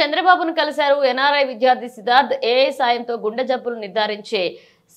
చంద్రబాబును కలిశారు ఎన్ఆర్ఐ విద్యార్థి సిద్ధార్థ్. ఏఐ సాయంతో గుండె జబ్బులు నిర్ధారించే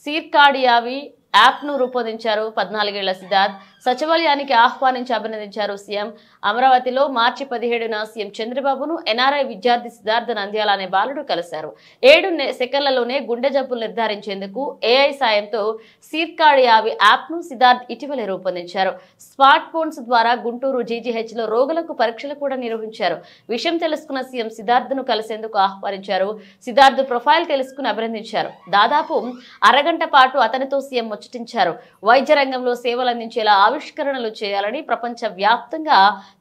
సీర్కాడియావి యాప్ ను రూపొందించారు. 14 ఏళ్ల సిద్ధార్థ్ సచివాలయానికి ఆహ్వానించి అభినందించారు సీఎం. అమరావతిలో మార్చి 17న సీఎం చంద్రబాబును ఎన్ఆర్ఐ విద్యార్థి సిద్ధార్థ్ నంద్యాల అనే బాలుడు కలిశారు. 7 సెకన్లలోనే గుండె జబ్బులు నిర్ధారించేందుకు ఏఐ సాయంతో సీర్కాడియావి యాప్ ను సిద్ధార్థ్ ఇటీవలే రూపొందించారు. స్మార్ట్ ఫోన్స్ ద్వారా గుంటూరు జీజీహెచ్ లో రోగులకు పరీక్షలు కూడా నిర్వహించారు. విషయం తెలుసుకున్న సీఎం సిద్ధార్థ్ ను కలిసేందుకు ఆహ్వానించారు. సిద్ధార్థ్ ప్రొఫైల్ తెలుసుకుని అభినందించారు. దాదాపు అరగంట పాటు అతనితో సీఎం ముచ్చటించారు. వైద్య రంగంలో సేవలు అందించేలా ఆవిష్కరణలు చేయాలని, ప్రపంచ వ్యాప్తంగా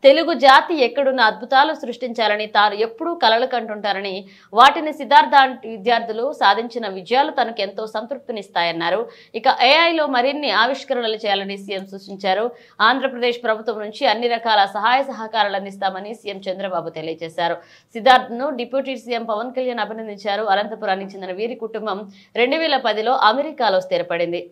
తెలుగు జాతి ఎక్కడున్న అద్భుతాలు సృష్టించాలని తాను ఎప్పుడూ కలలు కంటుంటారని, వాటిని సిద్ధార్థ విద్యార్థులు సాధించిన విజయాలు తనకు ఎంతో సంతృప్తినిస్తాయన్నారు. ఇక ఏఐలో మరిన్ని ఆవిష్కరణలు చేయాలని సీఎం సూచించారు. ఆంధ్రప్రదేశ్ ప్రభుత్వం నుంచి అన్ని రకాల సహాయ సహకారాలు అందిస్తామని సీఎం చంద్రబాబు తెలియజేశారు. సిద్ధార్థ్ ను డిప్యూటీ సీఎం పవన్ కళ్యాణ్ అభినందించారు. అనంతపురానికి చెందిన వీరి కుటుంబం 2010లో అమెరికాలో స్థిరపడింది.